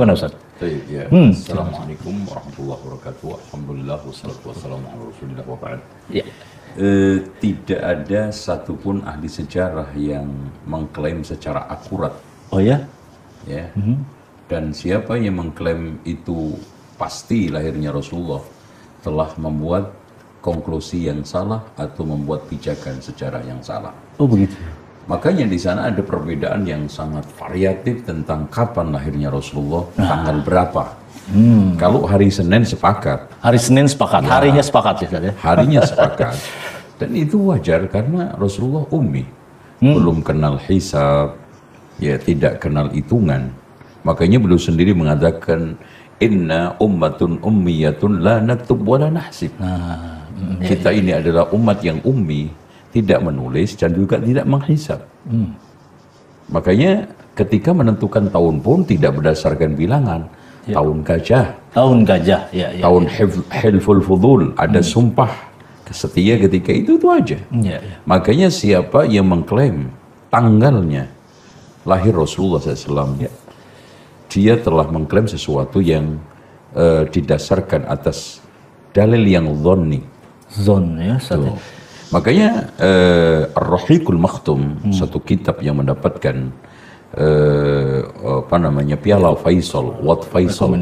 Gimana Ustaz? Ya. Assalamualaikum warahmatullahi wabarakatuh. Alhamdulillah wassalatu wassalamu ala Rasulillah wa ba'd. Ya. Tidak ada satupun ahli sejarah yang mengklaim secara akurat. Oh ya? Ya. Dan siapa yang mengklaim itu pasti lahirnya Rasulullah telah membuat konklusi yang salah atau membuat pijakan sejarah yang salah. Oh begitu. Makanya di sana ada perbedaan yang sangat variatif tentang kapan lahirnya Rasulullah, tanggal berapa. Kalau hari Senin sepakat. Hari Senin sepakat, harinya sepakat ya Ustaz ya? Harinya sepakat. Dan itu wajar karena Rasulullah ummi. Belum kenal hisab, ya tidak kenal hitungan. Makanya beliau sendiri mengatakan, inna ummatun ummiyatun la naktub wa la nahsib. Kita ini adalah umat yang ummi, tidak menulis dan juga tidak menghisab. Makanya ketika menentukan tahun pun tidak berdasarkan bilangan. Tahun gajah. Tahun gajah, ya. Tahun hilful fudul. Ada sumpah setia ketika itu aja. Ya. Makanya siapa yang mengklaim tanggalnya lahir Rasulullah SAW, dia telah mengklaim sesuatu yang didasarkan atas dalil yang dhonni. Zon ya Ustaz. Makanya Ar-Rahiqul Makhtum, satu kitab yang mendapatkan Piala Faisal, Wat Faisal,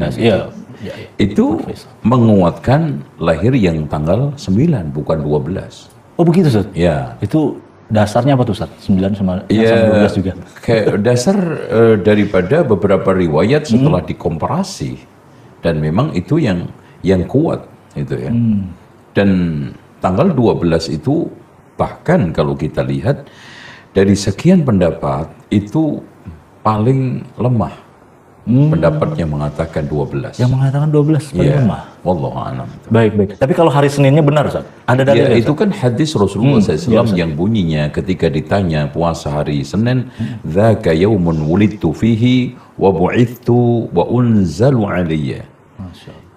itu menguatkan lahir yang tanggal 9 bukan 12. Oh begitu Ustaz? Ya. Itu dasarnya apa tuh Ustaz? 9 sama 12 juga? Kayak dasar daripada beberapa riwayat setelah dikomparasi, dan memang itu yang kuat itu ya. Dan tanggal 12 itu bahkan kalau kita lihat dari sekian pendapat itu paling lemah. Pendapat yang mengatakan 12. Yang mengatakan 12 paling lemah. Wallahu a'lam. Baik. Tapi kalau hari Seninnya benar Ustaz? Ada dalil itu kan hadis Rasulullah SAW yang bunyinya ketika ditanya puasa hari Senin, dzaka yaumun wulidtu fihi wa bu'ithtu wa unzalu alayya.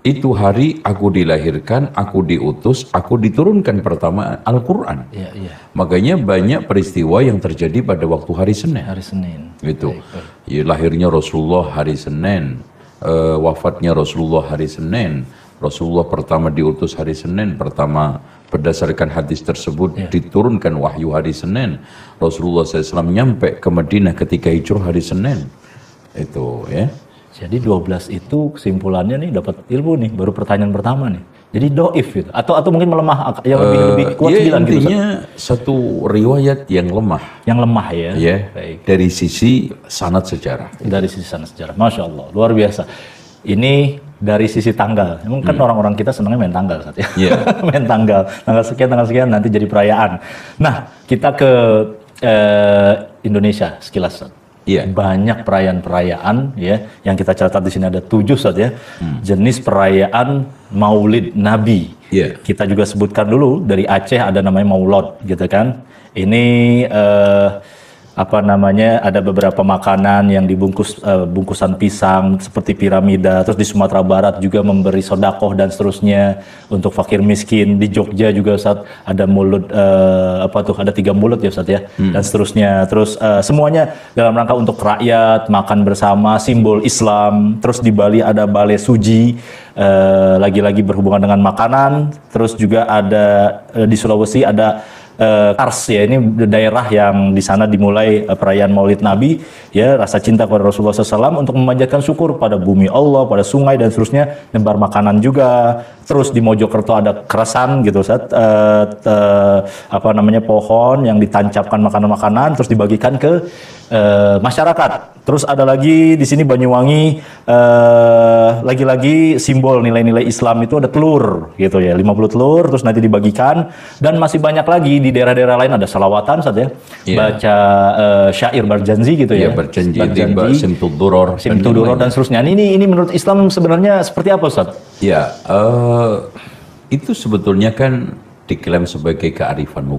Itu hari aku dilahirkan, aku diutus, aku diturunkan pertama Al-Quran. Makanya banyak peristiwa yang terjadi pada waktu hari Senin. Hari Senin. Gitu. Ya, lahirnya Rasulullah hari Senin, wafatnya Rasulullah hari Senin, Rasulullah pertama diutus hari Senin, pertama berdasarkan hadis tersebut diturunkan wahyu hari Senin. Rasulullah SAW nyampe ke Madinah ketika hijrah hari Senin. Itu ya. Jadi 12 itu kesimpulannya nih dapat ilmu nih, baru pertanyaan pertama nih. Jadi doif gitu. Atau mungkin melemah yang lebih kuat 9 gitu. Intinya satu riwayat yang lemah. Yang lemah ya. Ya. Baik. Dari sisi sanad sejarah. Dari sisi sanad sejarah. Masya Allah, luar biasa. Ini dari sisi tanggal. Emang kan orang-orang kita senangnya main tanggal saat ya. Main tanggal sekian nanti jadi perayaan. Nah, kita ke Indonesia sekilas. Banyak perayaan-perayaan ya, yang kita catat di sini ada 7 Ustaz ya. Jenis perayaan Maulid Nabi. Kita juga sebutkan dulu dari Aceh ada namanya Maulod gitu kan. Ini ada beberapa makanan yang dibungkus bungkusan pisang seperti piramida. Terus di Sumatera Barat juga memberi sodakoh dan seterusnya untuk fakir miskin. Di Jogja juga Ustaz ada mulut ada 3 mulut ya Ustaz ya, dan seterusnya. Terus semuanya dalam rangka untuk rakyat makan bersama, simbol Islam. Terus di Bali ada Bale Suji, lagi-lagi berhubungan dengan makanan. Terus juga ada di Sulawesi ada Kars ya, ini daerah yang di sana dimulai perayaan Maulid Nabi ya, rasa cinta kepada Rasulullah SAW untuk memanjatkan syukur pada bumi Allah, pada sungai dan seterusnya, nyebar makanan juga. Terus di Mojokerto ada keresan gitu Ustaz, pohon yang ditancapkan makanan-makanan terus dibagikan ke masyarakat. Terus ada lagi di sini Banyuwangi, lagi-lagi simbol nilai-nilai Islam itu ada telur gitu ya, 50 telur terus nanti dibagikan. Dan masih banyak lagi di daerah-daerah lain ada salawatan saja, baca syair berjanji gitu ya, berjanji, simtuduror dan seterusnya. Ini menurut Islam sebenarnya seperti apa Ustaz? Itu sebetulnya kan diklaim sebagai kearifan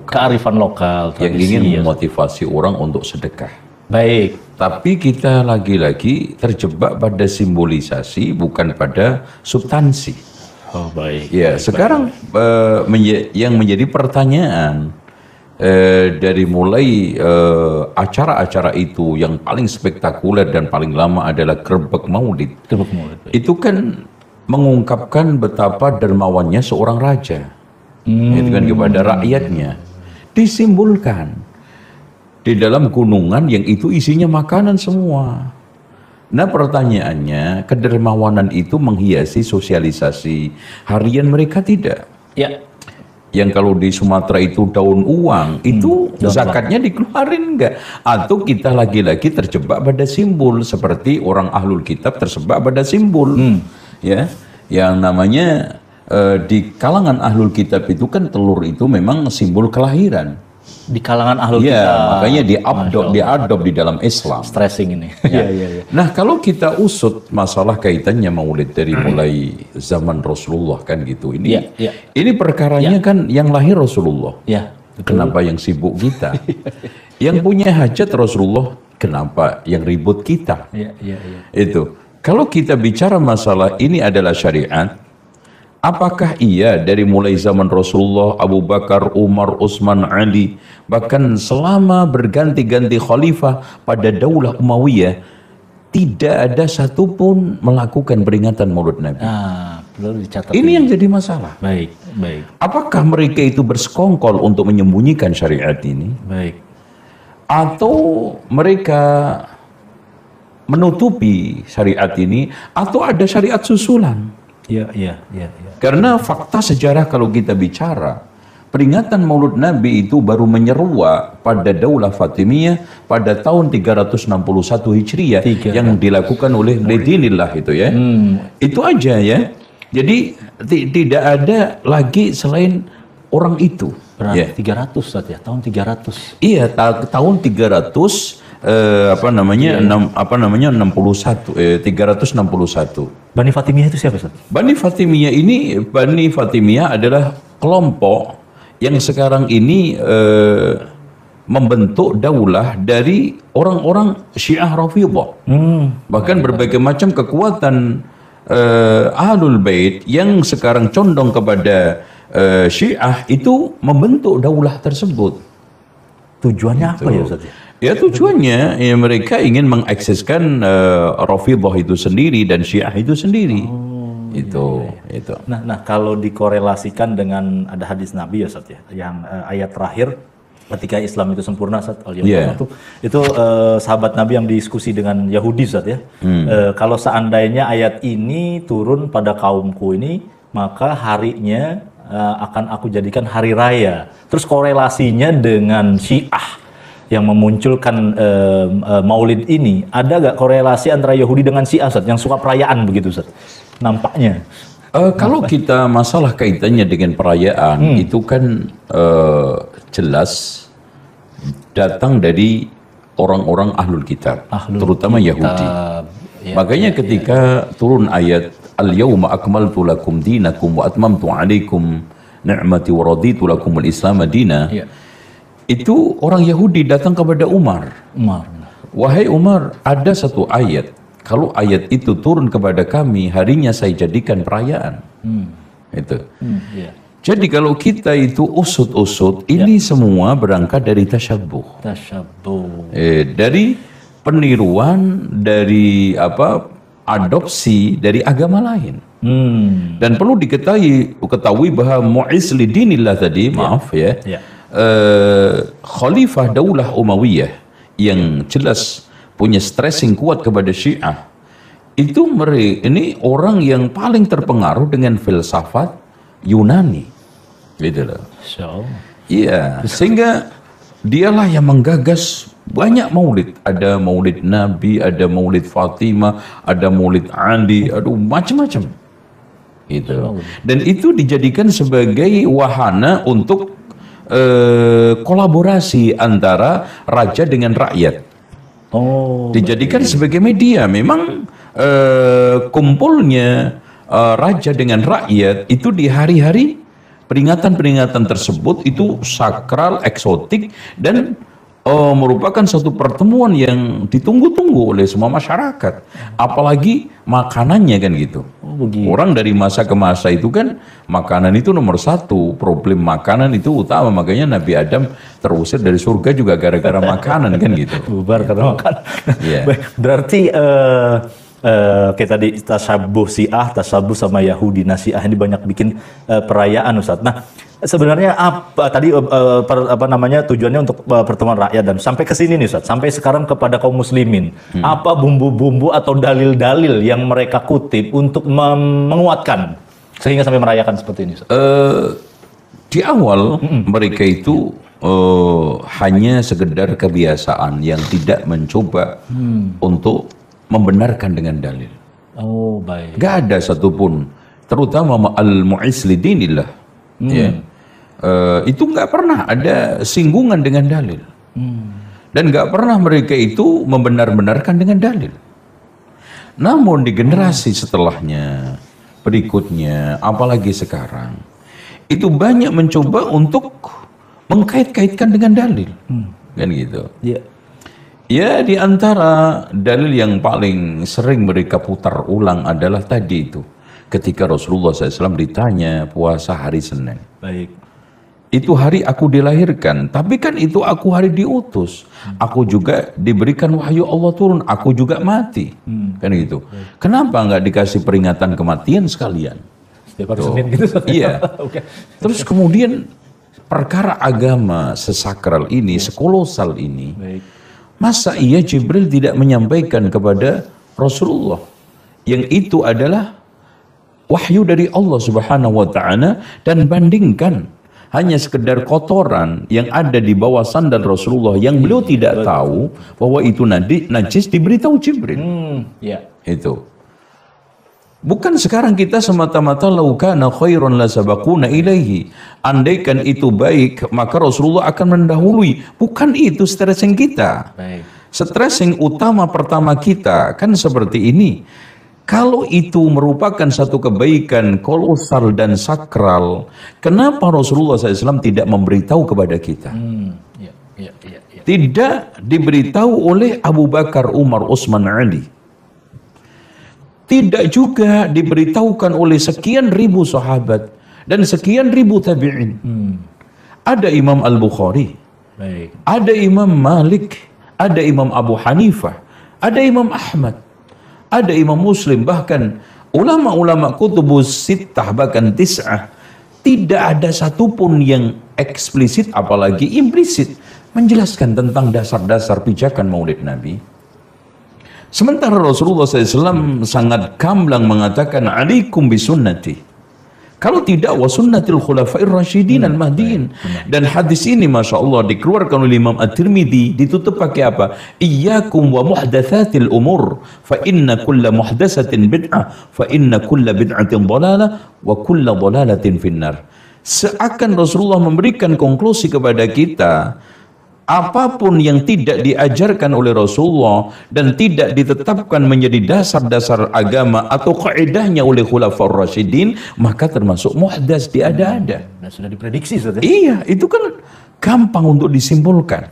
lokal yang ingin memotivasi orang untuk sedekah. Baik. Tapi kita lagi-lagi terjebak pada simbolisasi bukan pada substansi. Oh baik. Ya, sekarang yang menjadi pertanyaan, dari mulai acara-acara itu yang paling spektakuler dan paling lama adalah Gerbek Maulid. Gerbek Maulid. Itu kan mengungkapkan betapa dermawannya seorang raja, itu kan kepada rakyatnya, disimbolkan di dalam gunungan yang itu isinya makanan semua. Nah pertanyaannya, kedermawanan itu menghiasi sosialisasi harian mereka tidak? Ya. Yang kalau di Sumatera itu daun uang, itu zakatnya dikeluarin enggak? Atau kita lagi-lagi terjebak pada simbol, seperti orang ahlul kitab terjebak pada simbol. Ya, yang namanya di kalangan ahlul kitab itu kan telur itu memang simbol kelahiran. Di kalangan ahlul ya, kitab. Makanya diadop di dalam Islam. Stressing ini. Ya. Nah, kalau kita usut masalah kaitannya Maulid dari mulai zaman Rasulullah kan gitu. Ini perkaranya kan yang lahir Rasulullah. Ya. Kenapa yang sibuk kita? Yang punya hajat Rasulullah, kenapa yang ribut kita? Itu. Kalau kita bicara masalah ini adalah syariat, apakah iya dari mulai zaman Rasulullah, Abu Bakar, Umar, Utsman, Ali, bahkan selama berganti-ganti khalifah pada Daulah Umayyah, tidak ada satupun melakukan peringatan Maulid Nabi? Perlu dicatat. Ini yang jadi masalah. Baik. Apakah mereka itu bersekongkol untuk menyembunyikan syariat ini? Baik. Atau mereka menutupi syariat ini, atau ada syariat susulan? Iya. Karena fakta sejarah kalau kita bicara, peringatan Maulid Nabi itu baru menyeruak pada Daulah Fatimiyah pada tahun 361 Hijriah yang dilakukan oleh Lidinillah itu ya. Itu aja ya. Jadi tidak ada lagi selain orang itu. Berarti 300 Ustaz ya, tahun 300. Iya, tahun 300 361. Bani Fatimiyah itu siapa Ustaz? Bani Fatimiyah adalah kelompok yang sekarang ini membentuk daulah dari orang-orang Syiah Rafidhah. Bahkan berbagai macam kekuatan Ahlul Bait yang sekarang condong kepada Syiah itu membentuk daulah tersebut. Tujuannya apa ya Ustaz? Ya tujuannya ya, mereka ingin mengakseskan Rafidhah itu sendiri dan Syiah itu sendiri. Itu. Nah, kalau dikorelasikan dengan ada hadis Nabi ya Ustaz ya, yang ayat terakhir ketika Islam itu sempurna Ustaz, itu sahabat Nabi yang diskusi dengan Yahudi Ustaz ya. Kalau seandainya ayat ini turun pada kaumku ini, maka harinya akan aku jadikan hari raya. Terus korelasinya dengan Syiah yang memunculkan Maulid ini, ada gak korelasi antara Yahudi dengan Syiah Ustaz, yang suka perayaan begitu Ustaz? Nampaknya. Kalau kita masalah kaitannya dengan perayaan, itu kan jelas datang dari orang-orang ahlul kitab, terutama Yahudi. Makanya ketika turun ayat Al-yawma akmaltu lakum dinakum wa atmamtu alaikum ni'mati wa raditu lakumul Islam madina. Itu orang Yahudi datang kepada Umar. Wahai Umar, ada satu ayat. Kalau ayat itu turun kepada kami, harinya saya jadikan perayaan. Itu. Jadi kalau kita itu usut-usut, ini semua berangkat dari tasyabuh. Dari peniruan, dari adopsi dari agama lain. Dan perlu diketahui bahwa Mu'iz lidinillah tadi, Khalifah Daulah Umayyah yang jelas punya stressing kuat kepada Syiah, itu ini orang yang paling terpengaruh dengan filsafat Yunani, gitu loh. Iya, sehingga dialah yang menggagas banyak maulid. Ada maulid Nabi, ada maulid Fatimah, ada maulid Ali, macam-macam. Itu. Dan itu dijadikan sebagai wahana untuk kolaborasi antara raja dengan rakyat. Dijadikan sebagai media. Memang kumpulnya raja dengan rakyat itu di hari-hari peringatan-peringatan tersebut itu sakral, eksotik, dan merupakan satu pertemuan yang ditunggu-tunggu oleh semua masyarakat, apalagi makanannya kan gitu. Orang dari masa ke masa itu kan makanan itu nomor satu, problem makanan itu utama, makanya Nabi Adam terusir dari surga juga gara-gara makanan kan gitu. Bubar karena makan. Baik, berarti kita di tasabuh Syiah, tasabuh sama Yahudi. Nah, Syiah ini banyak bikin perayaan, Ustaz. Nah, sebenarnya apa tadi tujuannya untuk pertemuan rakyat, dan sampai ke sini nih Ustaz, sampai sekarang kepada kaum muslimin. Apa bumbu-bumbu atau dalil-dalil yang mereka kutip untuk menguatkan sehingga sampai merayakan seperti ini, Ustaz? Di awal mereka itu hanya sekedar kebiasaan yang tidak mencoba untuk membenarkan dengan dalil. Oh, baik. Gak ada satupun, terutama al-mu'is lidinillah, ya, itu nggak pernah ada singgungan dengan dalil, dan nggak pernah mereka itu membenar-benarkan dengan dalil. Namun di generasi setelahnya, berikutnya, apalagi sekarang, itu banyak mencoba untuk mengkait-kaitkan dengan dalil, kan gitu. Ya, di antara dalil yang paling sering mereka putar ulang adalah tadi itu. Ketika Rasulullah SAW ditanya puasa hari Senin. Baik. Itu hari aku dilahirkan, tapi kan itu aku hari diutus. Aku juga diberikan wahyu Allah turun, aku juga mati. Kan gitu. Kenapa nggak dikasih peringatan kematian sekalian? Setiap hari Senin gitu. Iya. Terus kemudian perkara agama sesakral ini, sekolosal ini, masa iya Jibril tidak menyampaikan kepada Rasulullah yang itu adalah wahyu dari Allah Subhanahu wa taala, dan bandingkan hanya sekedar kotoran yang ada di bawah sandal Rasulullah yang beliau tidak tahu bahwa itu najis, diberitahu Jibril. Itu. Bukan sekarang kita semata-mata laukana khairan la sabaquna ilaihi. Andaikan itu baik, maka Rasulullah akan mendahului. Bukan itu stressing kita. Stressing utama pertama kita kan seperti ini. Kalau itu merupakan satu kebaikan kolosal dan sakral, kenapa Rasulullah SAW tidak memberitahu kepada kita? Tidak diberitahu oleh Abu Bakar, Umar, Utsman, Ali. Tidak juga diberitahukan oleh sekian ribu sahabat dan sekian ribu tabi'in. Ada Imam Al-Bukhari, ada Imam Malik, ada Imam Abu Hanifah, ada Imam Ahmad, ada Imam Muslim, bahkan ulama-ulama kutubus sittah, bahkan tis'ah. Tidak ada satupun yang eksplisit apalagi implisit menjelaskan tentang dasar-dasar pijakan maulid Nabi. Sementara Rasulullah SAW sangat gamblang mengatakan alaikum bisunnati, kalau tidak wa sunnatil khulafair rasyidin al-mahdiin. Dan hadis ini Masya Allah dikeluarkan oleh Imam At-Tirmidzi, ditutup pakai apa? Iyyakum wa muhdatsatil umur fa inna kulla muhdatsatin bid'ah fa inna kulla bid'atin dhalalah wa kulla dhalalatin finnar. Seakan Rasulullah memberikan konklusi kepada kita, apapun yang tidak diajarkan oleh Rasulullah dan tidak ditetapkan menjadi dasar-dasar agama atau kaidahnya oleh Khulafaur Rasyidin, maka termasuk muhdats, diada-ada. Dan sudah diprediksi, Ustaz. Iya, itu kan gampang untuk disimpulkan.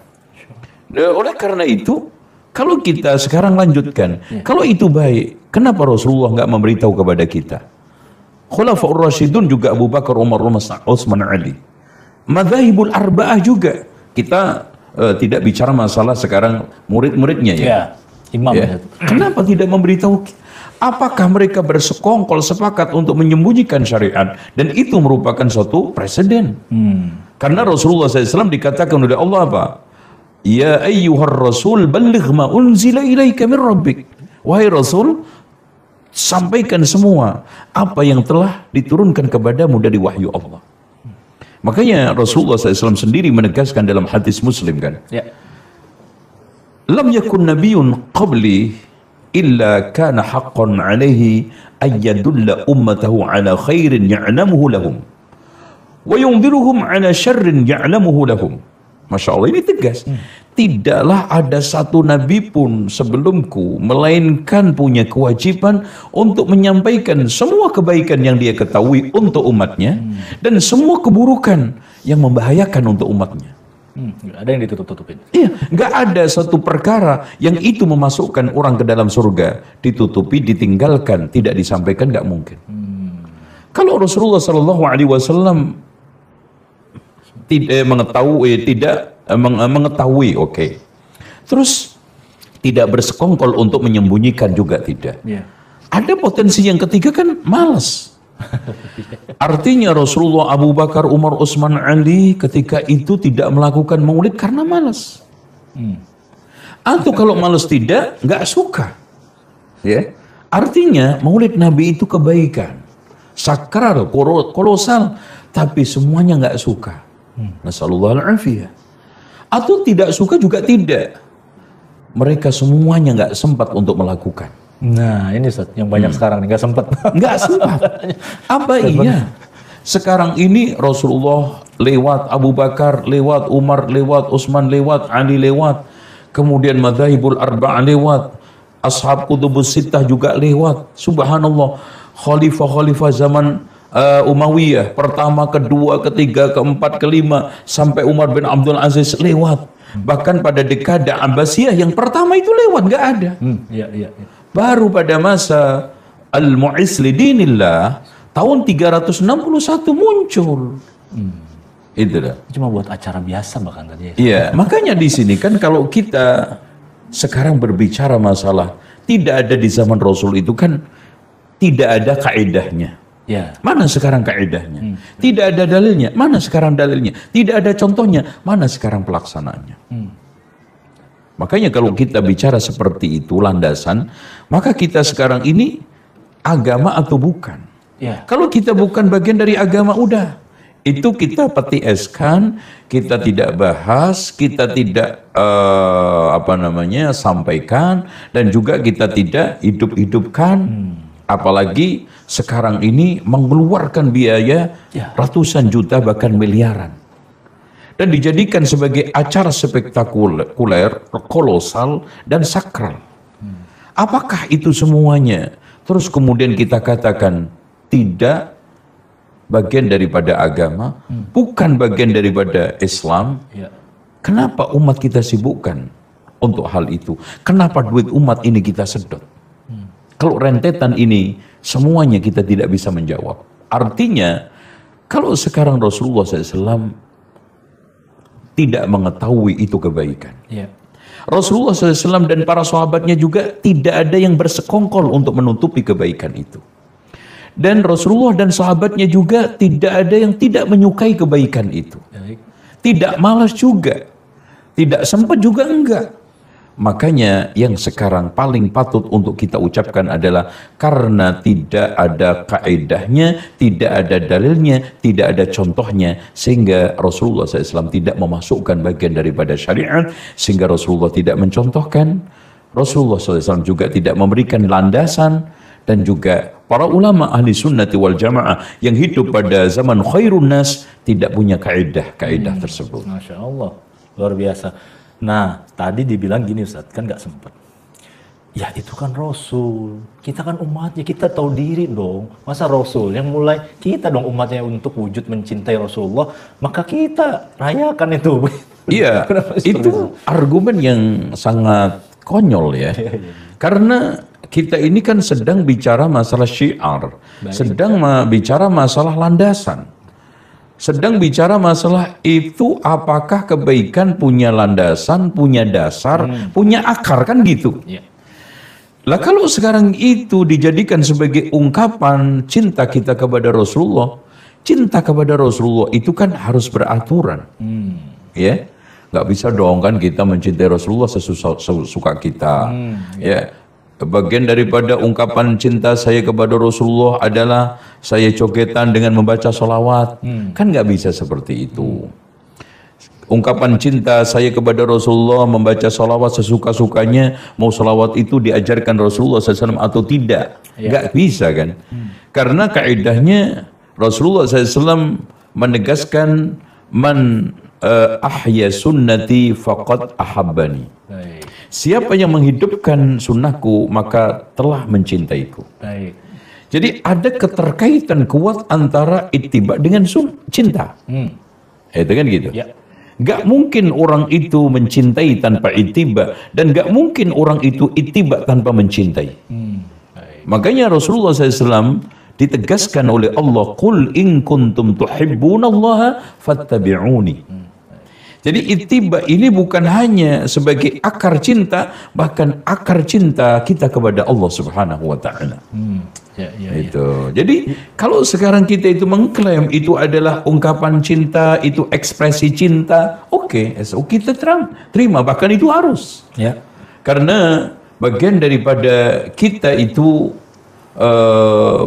Oleh karena itu, kalau kita sekarang lanjutkan, kalau itu baik, kenapa Rasulullah nggak memberitahu kepada kita? Khulafaur Rasyidun juga Abu Bakar, Umar, Utsman, Ali. Madzhabul arba'ah juga. Kita tidak bicara masalah sekarang murid-muridnya ya. Imam. Ya. Kenapa tidak memberitahu? Apakah mereka bersekongkol sepakat untuk menyembunyikan syariat, dan itu merupakan suatu presiden? Karena Rasulullah SAW dikatakan oleh Allah apa? Ya ayyuhar rasul balligh ma unzila ilaika min rabbik. Wahai Rasul, sampaikan semua apa yang telah diturunkan kepadamu dari wahyu Allah. Makanya Rasulullah SAW sendiri menegaskan dalam hadis Muslim kan, lam yakun nabiyyun qabli illa kana haqqan alaihi ayyadulla ummatahu ala khairin ya'lamuhu lahum wa yundiruhum ala syarrin ya'lamuhu lahum. Masya Allah, ini tegas. Tidaklah ada satu nabi pun sebelumku melainkan punya kewajiban untuk menyampaikan semua kebaikan yang dia ketahui untuk umatnya dan semua keburukan yang membahayakan untuk umatnya. Nggak ada yang ditutup-tutupin. Iya, nggak ada satu perkara yang itu memasukkan orang ke dalam surga, ditutupi, ditinggalkan, tidak disampaikan, nggak mungkin. Kalau Rasulullah Shallallahu Alaihi Wasallam tidak mengetahui, oke. Terus tidak bersekongkol untuk menyembunyikan juga tidak. Yeah. Ada potensi yang ketiga kan malas. Artinya Rasulullah, Abu Bakar, Umar, Utsman, Ali ketika itu tidak melakukan maulid karena malas. Atau kalau malas tidak, nggak suka. Ya, artinya maulid Nabi itu kebaikan, sakral, kolosal, tapi semuanya nggak suka. Nasallallahu alaihi. Atau tidak suka juga tidak. Mereka semuanya nggak sempat untuk melakukan. Nah, ini Ustaz, yang banyak sekarang nggak sempat. Nggak sempat. Apa iya? Sekarang ini Rasulullah lewat, Abu Bakar lewat, Umar lewat, Utsman lewat, Ali lewat, kemudian madzhabul arba'ah lewat, ashab kutubus sittah juga lewat. Subhanallah, khalifah-khalifah zaman Umayyah, pertama, kedua, ketiga, keempat, kelima, sampai Umar bin Abdul Aziz lewat. Bahkan pada dekade Abbasiyah yang pertama itu lewat, nggak ada. Iya. Baru pada masa Al-Mu'izz lidinillah tahun 361 muncul. Itu dah. Cuma buat acara biasa bahkan tadi. Iya, makanya di sini kan kalau kita sekarang berbicara masalah tidak ada di zaman Rasul itu kan tidak ada kaidahnya. Ya. Mana sekarang kaidahnya? Tidak ada dalilnya. Mana sekarang dalilnya? Tidak ada contohnya. Mana sekarang pelaksanaannya? Makanya kalau kita bicara seperti itu landasan, maka kita sekarang ini agama atau bukan? Ya. Kalau kita bukan bagian dari agama, udah itu kita peti eskan, kita tidak bahas, kita tidak sampaikan, dan juga kita tidak hidup-hidupkan. Apalagi sekarang ini mengeluarkan biaya ratusan juta bahkan miliaran. Dan dijadikan sebagai acara spektakuler, kolosal, dan sakral. Apakah itu semuanya? Terus kemudian kita katakan tidak bagian daripada agama, bukan bagian daripada Islam. Kenapa umat kita sibukkan untuk hal itu? Kenapa duit umat ini kita sedot? Kalau rentetan ini semuanya kita tidak bisa menjawab. Artinya kalau sekarang Rasulullah SAW tidak mengetahui itu kebaikan. Rasulullah SAW dan para sahabatnya juga tidak ada yang bersekongkol untuk menutupi kebaikan itu. Dan Rasulullah dan sahabatnya juga tidak ada yang tidak menyukai kebaikan itu. Tidak malas juga. Tidak sempat juga enggak. Makanya yang sekarang paling patut untuk kita ucapkan adalah karena tidak ada kaidahnya, tidak ada dalilnya, tidak ada contohnya, sehingga Rasulullah SAW tidak memasukkan bagian daripada syariat, sehingga Rasulullah tidak mencontohkan, Rasulullah SAW juga tidak memberikan landasan, dan juga para ulama ahli sunnati wal jamaah yang hidup pada zaman khairun nas tidak punya kaidah tersebut. Masya Allah, luar biasa. Nah, tadi dibilang gini Ustaz, kan nggak sempet. Ya itu kan Rasul, kita kan umatnya, kita tahu diri dong. Masa Rasul yang mulai kita dong umatnya untuk wujud mencintai Rasulullah, maka kita rayakan itu. Iya, itu argumen yang sangat konyol ya. Karena kita ini kan sedang bicara masalah syiar, sedang bicara masalah landasan. Sedang bicara masalah itu apakah kebaikan punya landasan, punya dasar, punya akar, kan gitu. Lah kalau sekarang itu dijadikan sebagai ungkapan cinta kita kepada Rasulullah, cinta kepada Rasulullah itu kan harus beraturan. Ya, nggak bisa dong kan kita mencintai Rasulullah sesuka kita. Ya. Bagian daripada ungkapan cinta saya kepada Rasulullah adalah saya coketan dengan membaca sholawat. Kan nggak bisa seperti itu. Ungkapan cinta saya kepada Rasulullah membaca sholawat sesuka-sukanya, mau sholawat itu diajarkan Rasulullah SAW atau tidak. Nggak bisa kan. Karena kaidahnya Rasulullah SAW menegaskan man ahya sunnati faqad ahabbani. Siapa yang menghidupkan sunnahku maka telah mencintaiku. Jadi ada keterkaitan kuat antara ittiba dengan cinta. Itu kan gitu. Gak mungkin orang itu mencintai tanpa ittiba, dan gak mungkin orang itu ittiba tanpa mencintai. Makanya Rasulullah SAW ditegaskan oleh Allah, qul in kuntum tuhibbunallaha fattabi'uni. Jadi ittiba ini bukan hanya sebagai akar cinta, bahkan akar cinta kita kepada Allah Subhanahu wa taala. Itu. Jadi kalau sekarang kita itu mengklaim itu adalah ungkapan cinta, itu ekspresi cinta, oke, kita terima, bahkan itu harus. Ya. Karena bagian daripada kita itu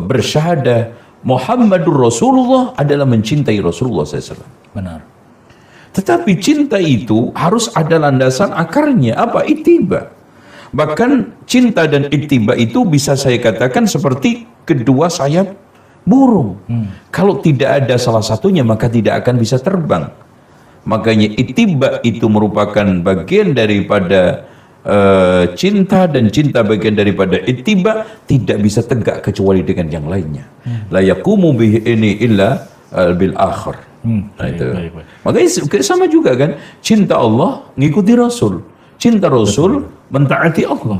bersyahadah Muhammadur Rasulullah adalah mencintai Rasulullah SAW. Benar. Tetapi cinta itu harus ada landasan akarnya. Apa? Ittiba. Bahkan cinta dan ittiba itu bisa saya katakan seperti kedua sayap burung. Kalau tidak ada salah satunya maka tidak akan bisa terbang. Makanya ittiba itu merupakan bagian daripada cinta, dan cinta bagian daripada ittiba, tidak bisa tegak kecuali dengan yang lainnya. La yaqumu bihi ini illa bil akhir. Nah, itu. Makanya sama juga kan, cinta Allah ngikuti Rasul, cinta Rasul mentaati Allah.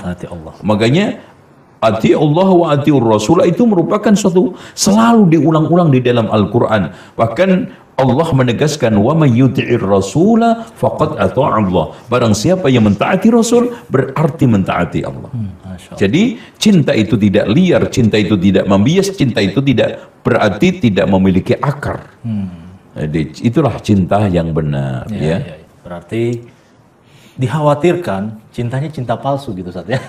Makanya ati Allah wa atiur Rasul itu merupakan suatu selalu diulang-ulang di dalam Al-Quran. Bahkan Allah menegaskan, wa may yuti'ir rasula faqad ata'a Allah. Barang siapa yang mentaati Rasul berarti mentaati Allah. Jadi cinta itu tidak liar, cinta itu tidak membias, cinta itu tidak berarti tidak memiliki akar. Jadi itulah cinta yang benar, ya. Berarti dikhawatirkan cintanya cinta palsu gitu, Ustaz, ya.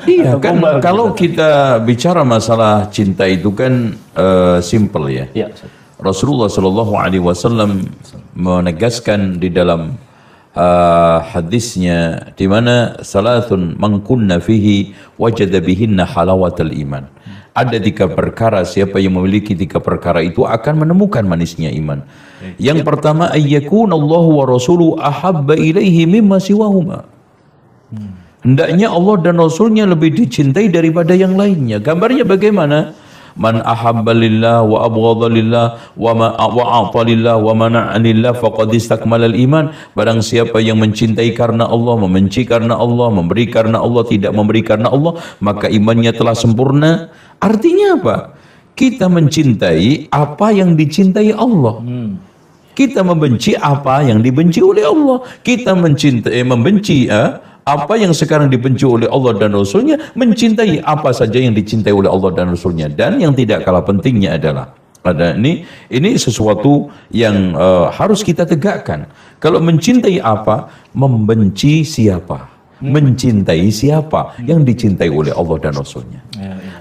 Iya, kan kalau kita bicara masalah cinta itu kan simple ya. Rasulullah Shallallahu Alaihi Wasallam menegaskan di dalam hadisnya, di mana salatun man kunna fihi wajada bihinna halawatal iman. Ada 3 perkara, siapa yang memiliki 3 perkara itu akan menemukan manisnya iman. Yang pertama, ayyakuna Allahu wa rasuluhu ahabba ilaihi mimma siwahuma. Hendaknya Allah dan Rasulnya lebih dicintai daripada yang lainnya. Gambarnya bagaimana? Man ahabba lillah wa abghadha lillah wa a'ta lillah wa mana'a lillah faqad istakmalal iman. Barang siapa yang mencintai karena Allah, membenci karena Allah, memberi karena Allah, tidak memberi karena Allah, maka imannya telah sempurna. Artinya apa? Kita mencintai apa yang dicintai Allah. Kita membenci apa yang dibenci oleh Allah. Kita membenci apa yang sekarang dibenci oleh Allah dan Rasulnya, mencintai apa saja yang dicintai oleh Allah dan Rasulnya. Dan yang tidak kalah pentingnya adalah ini sesuatu yang harus kita tegakkan. Kalau mencintai apa, membenci siapa? Mencintai siapa? Yang dicintai oleh Allah dan Rasulnya.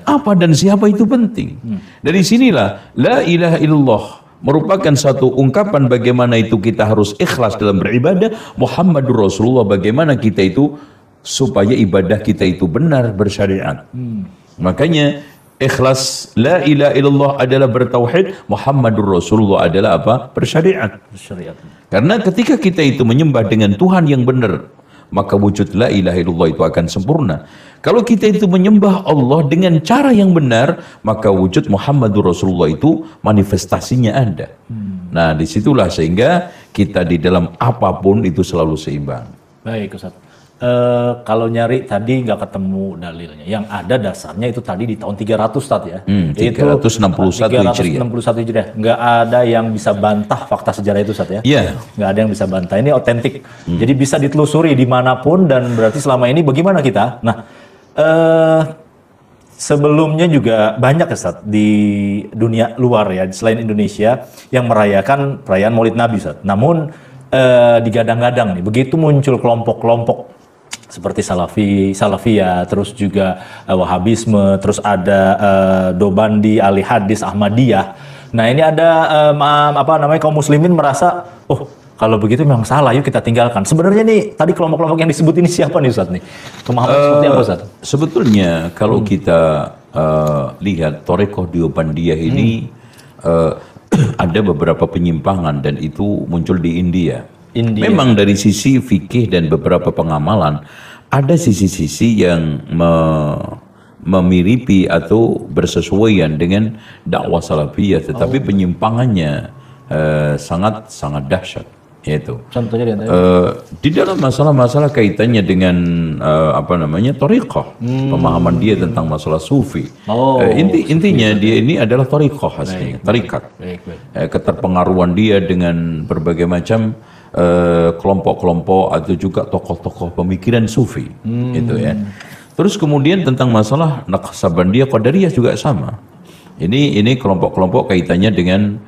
Apa dan siapa itu penting. Dari sinilah la ilaha illallah merupakan satu ungkapan bagaimana itu kita harus ikhlas dalam beribadah. Muhammadur Rasulullah, bagaimana kita itu supaya ibadah kita itu benar bersyariat. Makanya ikhlas la ilaha illallah adalah bertauhid, Muhammadur Rasulullah adalah apa? Bersyariat. Karena ketika kita itu menyembah dengan Tuhan yang benar, maka wujud la ilaha illallah itu akan sempurna. Kalau kita itu menyembah Allah dengan cara yang benar, maka wujud Muhammadur Rasulullah itu manifestasinya ada. Nah, disitulah sehingga kita di dalam apapun itu selalu seimbang. Baik, Ustaz. Kalau nyari tadi nggak ketemu dalilnya. Yang ada dasarnya itu tadi di tahun 300, Ustaz, ya. 361 Hijriah. 361 Hijriah. Nggak ada yang bisa bantah fakta sejarah itu, Ustaz, ya. Iya. Nggak ada yang bisa bantah. Ini otentik. Jadi bisa ditelusuri dimanapun, dan berarti selama ini bagaimana kita? Nah, sebelumnya juga banyak, Ustaz, di dunia luar ya, selain Indonesia, yang merayakan perayaan Maulid Nabi, Ustaz. Namun digadang-gadang nih, begitu muncul kelompok-kelompok seperti Salafiyah, terus juga Wahabisme, terus ada Dobandi, Ali Hadis, Ahmadiyah. Nah, ini ada kaum muslimin merasa, oh, kalau begitu memang salah, yuk kita tinggalkan. Sebenarnya nih, tadi kelompok-kelompok yang disebut ini siapa nih, Ustaz nih? Pemahaman seperti apa, Ustaz? Sebetulnya kalau kita lihat Thariqah Deobandiyah ini ada beberapa penyimpangan, dan itu muncul di India. Memang dari sisi fikih dan beberapa pengamalan ada sisi-sisi yang memiripi atau bersesuaian dengan dakwah salafiyah, tetapi penyimpangannya sangat dahsyat. Yaitu Contohnya di antara di dalam masalah-masalah kaitannya dengan thariqah, pemahaman dia tentang masalah sufi. Intinya dia ini adalah thariqah aslinya, tarikat. Keterpengaruhan dia dengan berbagai macam kelompok-kelompok atau juga tokoh-tokoh pemikiran sufi, itu ya. Terus kemudian tentang masalah Naqsabandiyah, Qadariyah juga sama. Ini kelompok-kelompok kaitannya dengan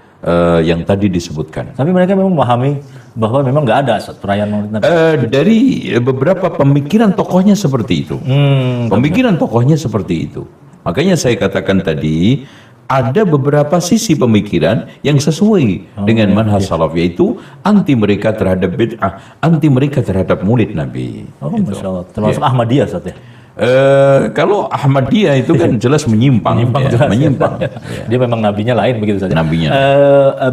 yang tadi disebutkan. Tapi mereka memang memahami bahwa memang nggak ada perayaan Maulid Nabi. Dari beberapa pemikiran tokohnya seperti itu. Pemikiran tokohnya seperti itu. Makanya saya katakan tadi ada beberapa sisi pemikiran yang sesuai dengan manhaj salaf, yaitu anti mereka terhadap bid'ah, anti mereka terhadap Maulid Nabi. Masya Allah. Termasuk Ahmadiyah saat ya. Kalau Ahmadiyah itu kan jelas menyimpang. Dia memang nabinya lain begitu saja. Nabinya.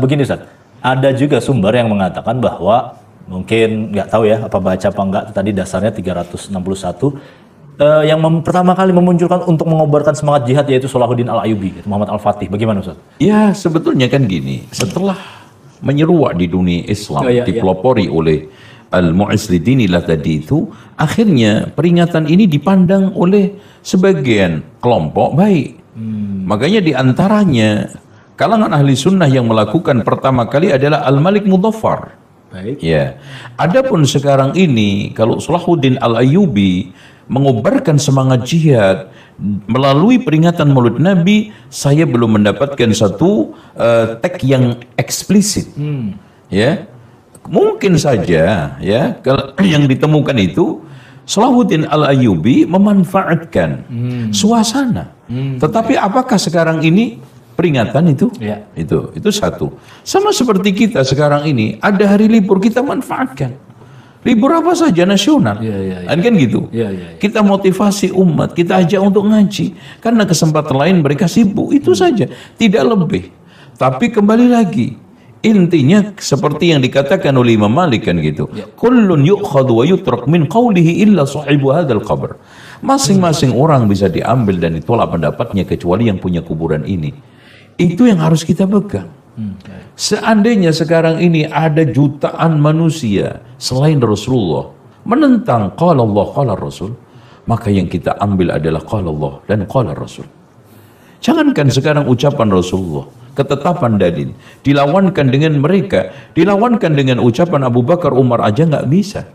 Begini Ustaz, ada juga sumber yang mengatakan bahwa mungkin nggak tahu ya apa baca apa enggak, tadi dasarnya 361 yang pertama kali memunculkan untuk mengobarkan semangat jihad yaitu Salahuddin Al-Ayyubi, Muhammad Al-Fatih. Bagaimana Ustaz? Ya sebetulnya kan gini, setelah menyeruak di dunia Islam, dipelopori oleh Al-Mu'izz lidinillah tadi itu, akhirnya peringatan ini dipandang oleh sebagian kelompok baik. Makanya diantaranya kalangan ahli sunnah yang melakukan pertama kali adalah Al-Malik Mudhaffar. Ya. Adapun sekarang ini kalau Salahuddin Al-Ayyubi mengobarkan semangat jihad melalui peringatan Maulid Nabi, saya belum mendapatkan satu teks yang eksplisit. Ya. Mungkin saja ya kalau yang ditemukan itu Salahuddin Al-Ayyubi memanfaatkan suasana. Tetapi apakah sekarang ini peringatan itu? Itu satu. Sama seperti kita sekarang ini ada hari libur, kita manfaatkan. Libur apa saja nasional. Kan gitu. Kita motivasi umat, kita ajak untuk ngaji karena kesempatan lain mereka sibuk, itu saja, tidak lebih. Tapi kembali lagi, intinya seperti yang dikatakan oleh Imam Malik kan gitu. Kullun yu'khadhu wa yutrak min qawlihi illa sahibu hadzal qabr. Masing-masing orang bisa diambil dan ditolak pendapatnya kecuali yang punya kuburan ini. Itu yang harus kita pegang. Seandainya sekarang ini ada jutaan manusia selain Rasulullah menentang qala Allah qala Rasul, maka yang kita ambil adalah qala Allah dan qala Rasul. Jangankan sekarang ucapan Rasulullah, ketetapan dalil dilawankan dengan mereka, dilawankan dengan ucapan Abu Bakar, Umar aja nggak bisa.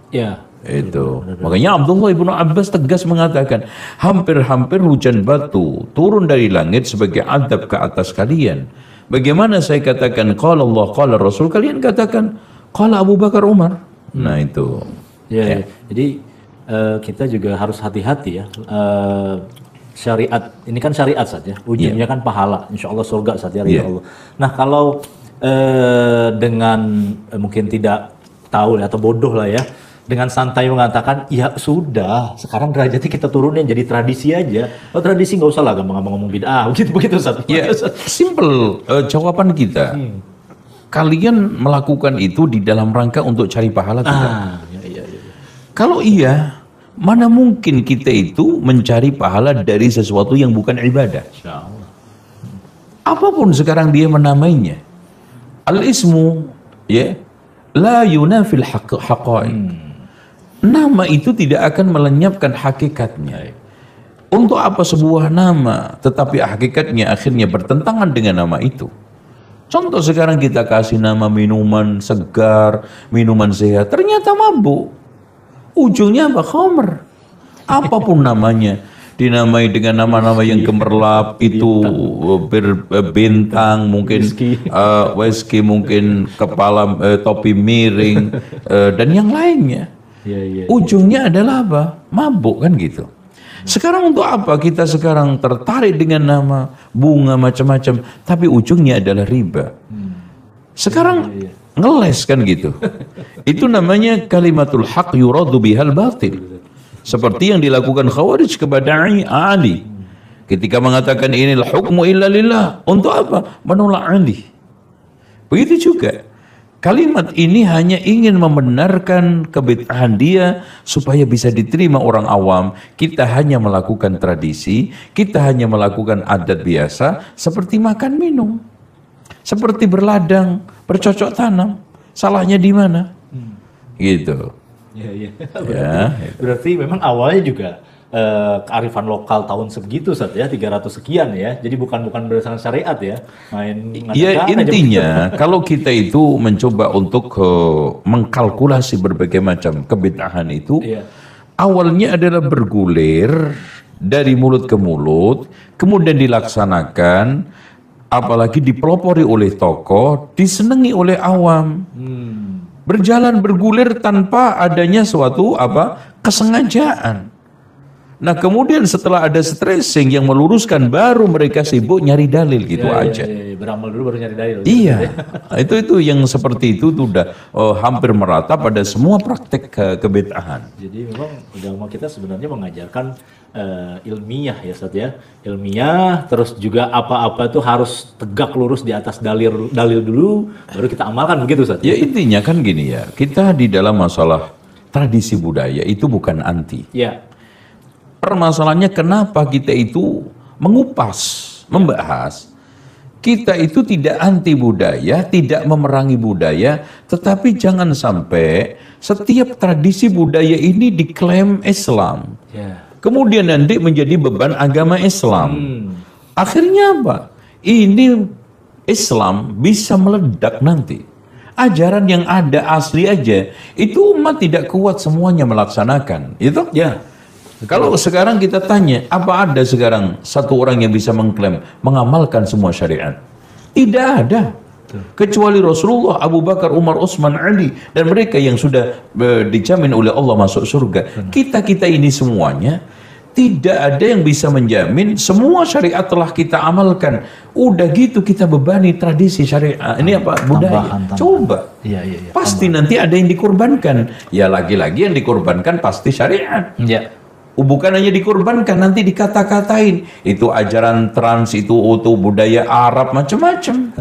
Itu makanya Abdullah ibnu Abbas tegas mengatakan, hampir-hampir hujan batu turun dari langit sebagai adab ke atas kalian. Bagaimana saya katakan qala Allah qala Rasul, kalian katakan qala Abu Bakar, Umar. Nah itu. Jadi kita juga harus hati-hati ya. Syariat ini kan syariat saja, ujungnya kan pahala, insya Allah surga saja ya Allah. Nah kalau dengan mungkin tidak tahu atau bodoh lah ya, dengan santai mengatakan ya sudah sekarang derajatnya kita turunin jadi tradisi aja. Tradisi nggak usah lah gampang-gampang ngomong bid'ah begitu Ustaz. Simple jawaban kita. Kalian melakukan itu di dalam rangka untuk cari pahala tidak? Kalau iya, mana mungkin kita itu mencari pahala dari sesuatu yang bukan ibadah. Apapun sekarang dia menamainya. Al-ismu ya la yunafil haqa'iq. Nama itu tidak akan melenyapkan hakikatnya. Untuk apa sebuah nama tetapi hakikatnya akhirnya bertentangan dengan nama itu? Contoh sekarang kita kasih nama minuman segar, minuman sehat, ternyata mabuk. Ujungnya apa? Khamr. Apapun namanya, dinamai dengan nama-nama yang gemerlap, itu berbintang, mungkin whisky, mungkin kepala topi miring, dan yang lainnya. Ujungnya adalah apa? Mabuk kan gitu. Sekarang untuk apa kita sekarang tertarik dengan nama bunga macam-macam, tapi ujungnya adalah riba. Sekarang ngeles kan gitu. Itu namanya kalimatul haq yuradu bihal batil. Seperti yang dilakukan Khawarij kepada Ali. Ketika mengatakan inil hukmu illa lillah. Untuk apa? Menolak Ali. Begitu juga. Kalimat ini hanya ingin membenarkan kebid'ahan dia supaya bisa diterima orang awam. Kita hanya melakukan tradisi, kita hanya melakukan adat biasa seperti makan minum. Seperti berladang, bercocok tanam. Salahnya di mana? gitu. Iya. Ya. Berarti memang awalnya juga kearifan lokal tahun segitu Ustaz ya, 300 sekian ya. Jadi bukan berdasarkan syariat ya. Ya intinya kalau kita itu mencoba untuk mengkalkulasi berbagai macam kebid'ahan itu, Iya. awalnya adalah bergulir dari mulut ke mulut, kemudian dilaksanakan, apalagi dipelopori oleh tokoh, disenangi oleh awam. Berjalan bergulir tanpa adanya suatu kesengajaan. Nah kemudian setelah ada stressing yang meluruskan, baru mereka sibuk nyari dalil gitu aja. Iya. Beramal dulu baru nyari dalil. Iya, itu yang seperti itu sudah hampir merata pada semua praktek kebid'ahan. Jadi memang agama kita sebenarnya mengajarkan ilmiah ya Ustaz ya. Ilmiah, terus juga apa-apa itu harus tegak lurus di atas dalil dulu, baru kita amalkan, begitu Ustaz. Ya intinya kan gini ya, kita di dalam masalah tradisi budaya itu bukan anti. Ya. Permasalahannya kenapa kita itu mengupas, membahas. Kita itu tidak anti budaya, tidak memerangi budaya, tetapi jangan sampai setiap tradisi budaya ini diklaim Islam. Ya. Kemudian nanti menjadi beban agama Islam. Akhirnya apa? Ini Islam bisa meledak nanti. Ajaran yang ada asli aja, itu umat tidak kuat semuanya melaksanakan. Itu? Ya. Kalau sekarang kita tanya, apa ada sekarang satu orang yang bisa mengklaim, mengamalkan semua syariat? Tidak ada. Kecuali Rasulullah, Abu Bakar, Umar, Utsman, Ali, dan mereka yang sudah dijamin oleh Allah masuk surga. Kita ini semuanya, tidak ada yang bisa menjamin semua syariat telah kita amalkan. Udah gitu kita bebani tradisi syariat. Ini apa? Budaya. Tambahan. Coba. Iya. Pasti nanti ada yang dikorbankan. Ya lagi-lagi yang dikorbankan pasti syariat. Ya. Bukan hanya dikorbankan, nanti dikata-katain itu ajaran trans, itu budaya Arab, macam-macam.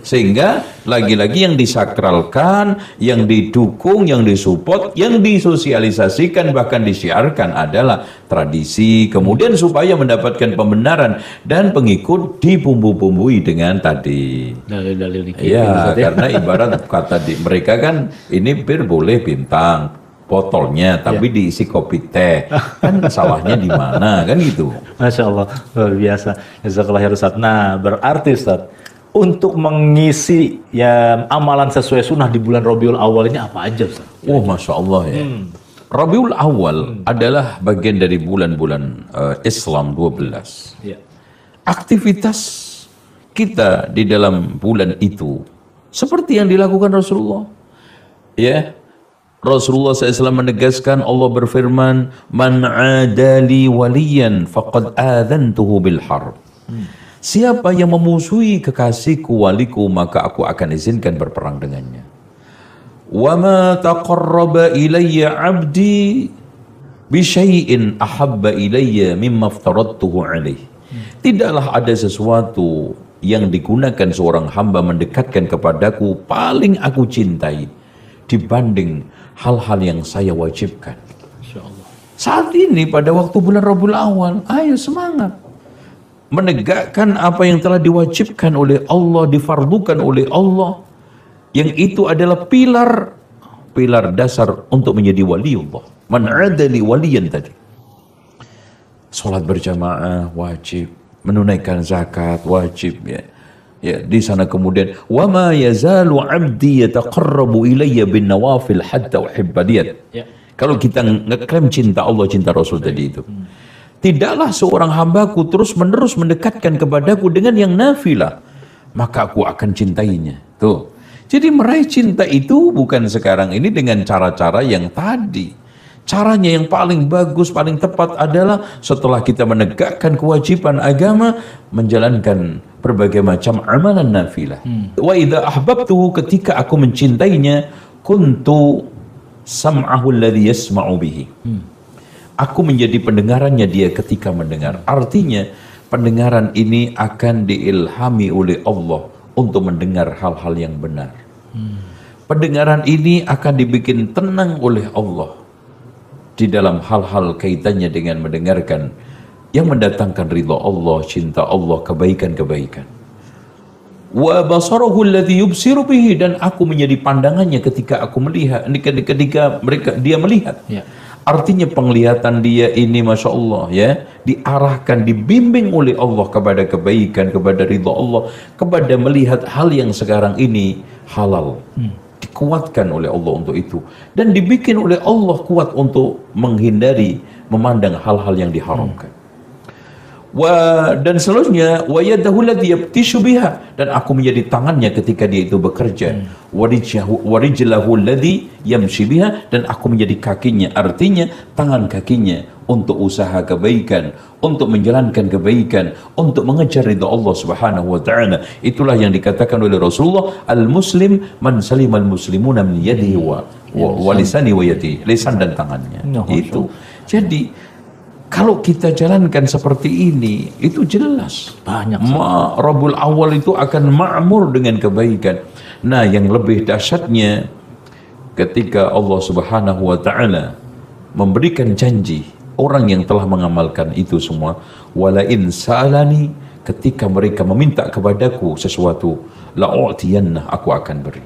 Sehingga lagi-lagi yang disakralkan, yang didukung, yang disupport, yang disosialisasikan, bahkan disiarkan adalah tradisi. Kemudian supaya mendapatkan pembenaran dan pengikut dibumbu-bumbui dengan tadi Dalil-dalil dikit. ya, karena ibarat kata mereka kan ini bir boleh bintang botolnya, tapi diisi kopi teh, kan salahnya di mana, kan gitu. Masya Allah, luar biasa. Jazakallah khair Ustaz. Nah, berarti Ustaz, untuk mengisi ya amalan sesuai sunnah di bulan Rabiul Awal ini apa aja Ustaz? Oh, Masya Allah ya. Rabiul Awal adalah bagian dari bulan-bulan Islam 12. Ya. Aktivitas kita di dalam bulan itu seperti yang dilakukan Rasulullah. Ya. Rasulullah SAW menegaskan, Allah berfirman, "Man 'adali waliyan faqad adzantuhu bil harb." Siapa yang memusuhi kekasihku, waliku, maka aku akan izinkan berperang dengannya. "Wa ma taqarraba ilayya 'abdi bi syai'in ahabba ilayya mimma aftaradtuhu 'alaihi." Tidaklah ada sesuatu yang digunakan seorang hamba mendekatkan kepadaku paling aku cintai dibanding hal-hal yang saya wajibkan. Saat ini pada waktu bulan Rabiul Awal, ayo semangat menegakkan apa yang telah diwajibkan oleh Allah, difardukan oleh Allah, yang itu adalah pilar dasar untuk menjadi waliullah. Man 'adali waliyan tadi. Salat berjamaah wajib, menunaikan zakat wajib ya. Ya, di sana kemudian wa ma yazalu 'abdi yataqarrabu ilayya bin nawafil hatta uhibba dia. Ya. Kalau kita ngeklaim cinta Allah, cinta Rasul tadi itu. Tidaklah seorang hambaku terus-menerus mendekatkan kepadaku dengan yang nafilah, maka aku akan cintainya. Tuh. Jadi meraih cinta itu bukan sekarang ini dengan cara-cara yang tadi. Caranya yang paling bagus, paling tepat adalah setelah kita menegakkan kewajiban agama, menjalankan berbagai macam amalan nafilah. Wa idza ahbabtuhu, ketika aku mencintainya, kuntu sam'ahu alladhi yasma'u bihi. Aku menjadi pendengarannya dia ketika mendengar. Artinya pendengaran ini akan diilhami oleh Allah untuk mendengar hal-hal yang benar. Pendengaran ini akan dibikin tenang oleh Allah di dalam hal-hal kaitannya dengan mendengarkan yang mendatangkan ridha Allah, cinta Allah, kebaikan-kebaikan. wa basarahu alladhi yubsiru bihi, dan aku menjadi pandangannya ketika aku melihat, ketika dia melihat. Ya. Artinya penglihatan dia ini Masya Allah ya, diarahkan, dibimbing oleh Allah kepada kebaikan, kepada ridha Allah, kepada melihat hal yang sekarang ini halal. Dikuatkan oleh Allah untuk itu, dan dibikin oleh Allah kuat untuk menghindari memandang hal-hal yang diharamkan. Dan selanjutnya wa yadahu allati yabtishu biha, dan aku menjadi tangannya ketika dia itu bekerja. Wa rijlahu alladhi yamshi biha, dan aku menjadi kakinya, artinya tangan kakinya untuk usaha kebaikan, untuk menjalankan kebaikan, untuk mengejar ridha Allah Subhanahu wa taala. Itulah yang dikatakan oleh Rasulullah, al-muslim man salimal muslimuna min yadihi wa lisani wa yadihi, lisan dan tangannya. Itu. Jadi kalau kita jalankan seperti ini, itu jelas banyak. Rabiul Awal itu akan ma'mur dengan kebaikan. Nah, yang lebih dahsyatnya ketika Allah Subhanahu wa taala memberikan janji orang yang telah mengamalkan itu semua, wala in sa'alani, ketika mereka meminta kepadaku sesuatu, la'u'tiyanna, aku akan beri.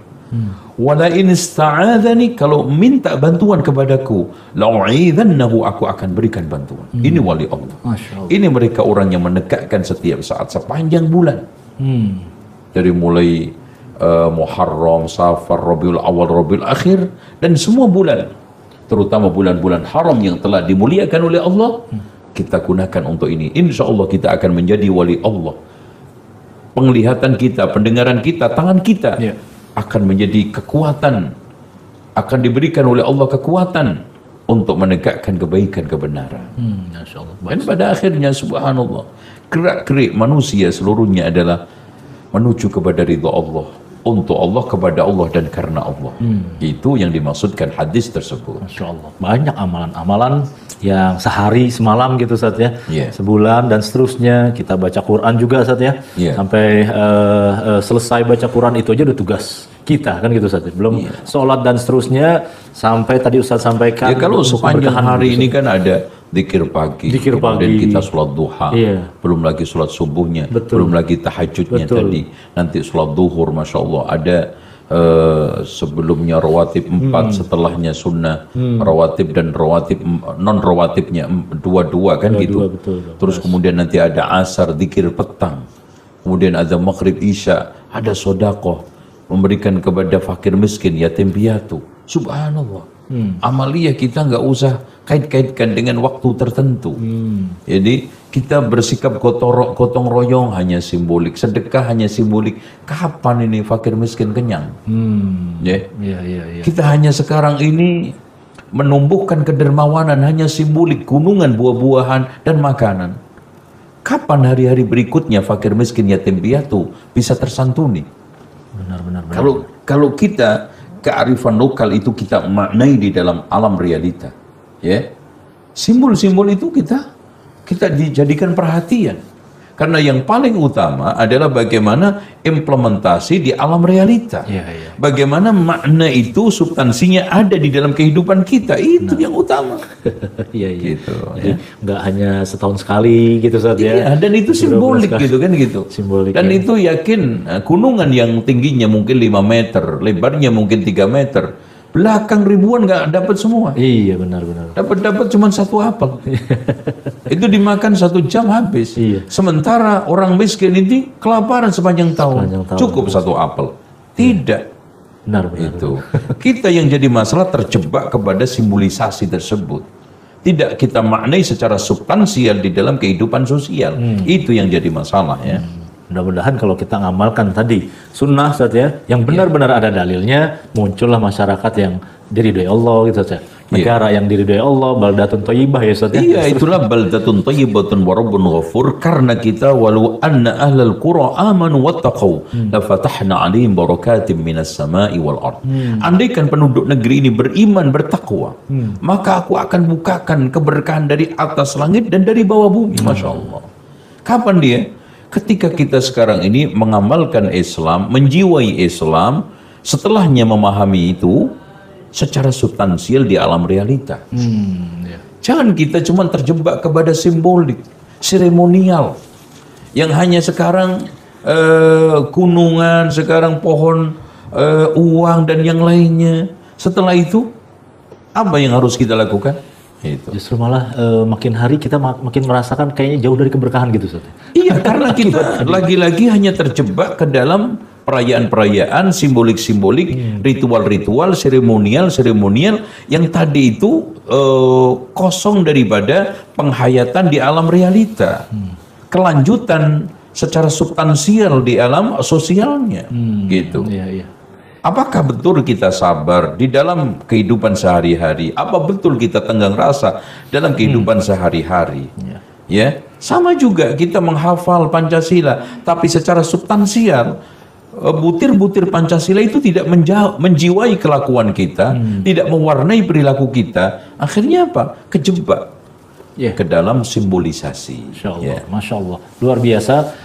Wala in ista'adzani, kalau minta bantuan kepadaku, la'u'idhannahu, aku akan berikan bantuan. Ini wali Allah. Ini mereka orang yang menegakkan setiap saat sepanjang bulan. Dari mulai Muharram, Safar, Rabiul Awal, Rabiul Akhir, dan semua bulan, terutama bulan-bulan haram yang telah dimuliakan oleh Allah, kita gunakan untuk ini. Insya Allah kita akan menjadi wali Allah. Penglihatan kita, pendengaran kita, tangan kita akan menjadi kekuatan, akan diberikan oleh Allah kekuatan untuk menegakkan kebaikan, kebenaran. Dan pada akhirnya subhanallah, gerak-gerik manusia seluruhnya adalah menuju kepada ridha Allah, untuk Allah, kepada Allah, dan karena Allah. Itu yang dimaksudkan hadis tersebut. Masya Allah. Banyak amalan-amalan yang sehari semalam gitu Ustaz ya, sebulan dan seterusnya. Kita baca Quran juga Ustaz ya, sampai selesai baca Quran itu aja udah tugas kita kan gitu Ustaz. Belum sholat dan seterusnya, sampai tadi Ustaz sampaikan. Ya kalau sepanjang hari ini kan ada zikir pagi, kemudian kita sholat duha, belum lagi sholat subuhnya, belum lagi tahajudnya tadi, nanti sholat duhur, Masya Allah ada sebelumnya rawatib 4, setelahnya sunnah, rawatib dan rawatib non rawatibnya 2 kan gitu. Terus kemudian nanti ada asar, zikir petang, kemudian ada maghrib, isya, ada sodakoh, memberikan kepada fakir miskin, yatim piatu. Subhanallah. Amaliyah kita nggak usah kait-kaitkan dengan waktu tertentu. Jadi kita bersikap gotong royong hanya simbolik, sedekah hanya simbolik. Kapan ini fakir miskin kenyang? Kita hanya sekarang ini menumbuhkan kedermawanan hanya simbolik, gunungan buah-buahan dan makanan. Kapan hari-hari berikutnya fakir miskin, yatim piatu bisa tersantuni? Benar. Kalau kita kearifan lokal itu kita maknai di dalam alam realita, ya, simbol-simbol itu kita dijadikan perhatian, karena yang paling utama adalah bagaimana implementasi di alam realita, bagaimana makna itu substansinya ada di dalam kehidupan kita, itu yang utama. Gitu, jadi nggak hanya setahun sekali gitu saja. Dan itu simbolik gitu kan gitu. Simbolik, dan itu yakin gunungan yang tingginya mungkin 5 meter, lebarnya mungkin 3 meter, belakang ribuan nggak dapat semua. Iya benar. Dapat cuma 1 apel. Itu dimakan 1 jam habis. Sementara orang miskin ini kelaparan sepanjang tahun. Cukup 1 apel. Tidak. Benar. Itu. Kita yang jadi masalah terjebak kepada simbolisasi tersebut. Tidak kita maknai secara substansial di dalam kehidupan sosial. Itu yang jadi masalah ya. Mudah-mudahan kalau kita ngamalkan tadi sunnah saja yang benar-benar ada dalilnya, muncullah masyarakat yang diridhoi Allah gitu saja. Negara yang diridhoi Allah, baldatun thayyibah ya Ustaz ya. Iya, itulah baldatun thayyibatun wa rabbun ghafur, karena kita walau anna ahlal qura amanu wattaqau la fatahna 'alaihim barakatim minas sama'i wal ard. Andaikan penduduk negeri ini beriman, bertakwa, maka aku akan bukakan keberkahan dari atas langit dan dari bawah bumi. Masya Allah. Kapan dia? Ketika kita sekarang ini mengamalkan Islam, menjiwai Islam, setelahnya memahami itu secara substansial di alam realita. Jangan kita cuma terjebak kepada simbolik, seremonial, yang hanya sekarang gunungan, sekarang pohon, uang dan yang lainnya. Setelah itu apa yang harus kita lakukan? Itu. Justru malah makin hari kita makin merasakan kayaknya jauh dari keberkahan gitu, Ustaz. Iya, karena kita lagi-lagi hanya terjebak ke dalam perayaan-perayaan, simbolik-simbolik, ritual-ritual, seremonial yang tadi itu kosong daripada penghayatan di alam realita, kelanjutan secara substansial di alam sosialnya, gitu. Iya, iya. Apakah betul kita sabar di dalam kehidupan sehari-hari? Apa betul kita tenggang rasa dalam kehidupan sehari-hari? Ya, sama juga kita menghafal Pancasila, tapi secara substansial butir-butir Pancasila itu tidak menjiwai kelakuan kita, tidak mewarnai perilaku kita. Akhirnya apa? Kejebak ke dalam simbolisasi. Masya Allah, Masya Allah, luar biasa.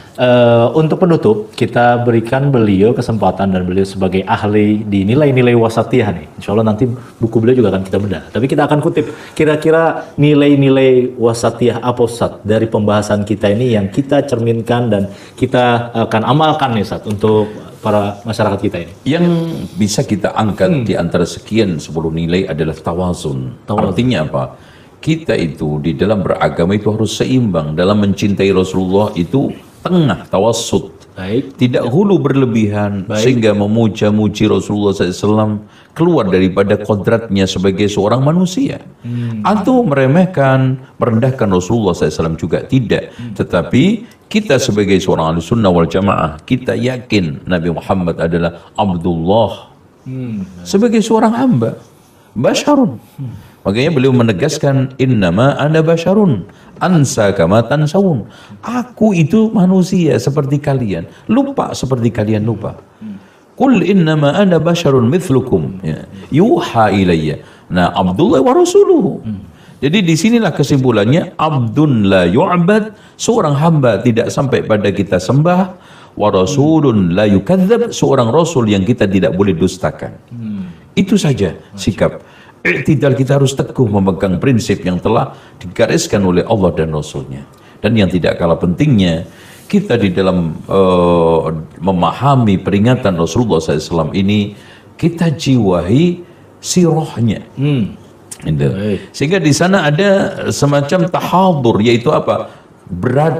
Untuk penutup, kita berikan beliau kesempatan dan beliau sebagai ahli di nilai-nilai wasatiyah nih. Insya Allah nanti buku beliau juga akan kita bedah. Tapi kita akan kutip kira-kira nilai-nilai wasatiyah apa Ustaz dari pembahasan kita ini yang kita cerminkan dan kita akan amalkan nih Ustaz untuk para masyarakat kita ini. Yang bisa kita angkat di antara sekian 10 nilai adalah tawazun. Artinya apa? Kita itu di dalam beragama itu harus seimbang. Dalam mencintai Rasulullah itu tengah, tawassut. Baik. Tidak hulu berlebihan sehingga memuja-muji Rasulullah SAW keluar daripada kodratnya sebagai seorang manusia. Atau meremehkan, merendahkan Rasulullah SAW juga tidak. Tetapi kita sebagai seorang ahli sunnah wal jamaah, kita yakin Nabi Muhammad adalah Abdullah sebagai seorang hamba, basyarun. Makanya beliau menegaskan innama ana basyarun ansa kama tansawun. Aku itu manusia seperti kalian, lupa seperti kalian lupa. Qul innama ana basyarun mithlukum yuha ilayya. Nah, Abdullah wa rasuluhu. Jadi disinilah kesimpulannya, abdun la yu'bad, seorang hamba tidak sampai pada kita sembah, wa rasulun la yukadzab, seorang rasul yang kita tidak boleh dustakan. Itu saja sikap. I'tidal, kita harus teguh memegang prinsip yang telah digariskan oleh Allah dan Rasulnya. Dan yang tidak kalah pentingnya, kita di dalam memahami peringatan Rasulullah SAW ini, kita jiwahi sirahnya. Sehingga di sana ada semacam tahadur, yaitu apa?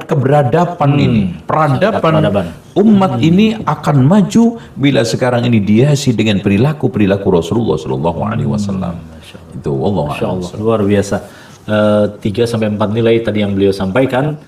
Keberadaban ini, peradaban umat ini akan maju bila sekarang ini dihiasi dengan perilaku Rasulullah SAW. Itu Allah. Masya Allah, luar biasa. 3-4 nilai tadi yang beliau sampaikan.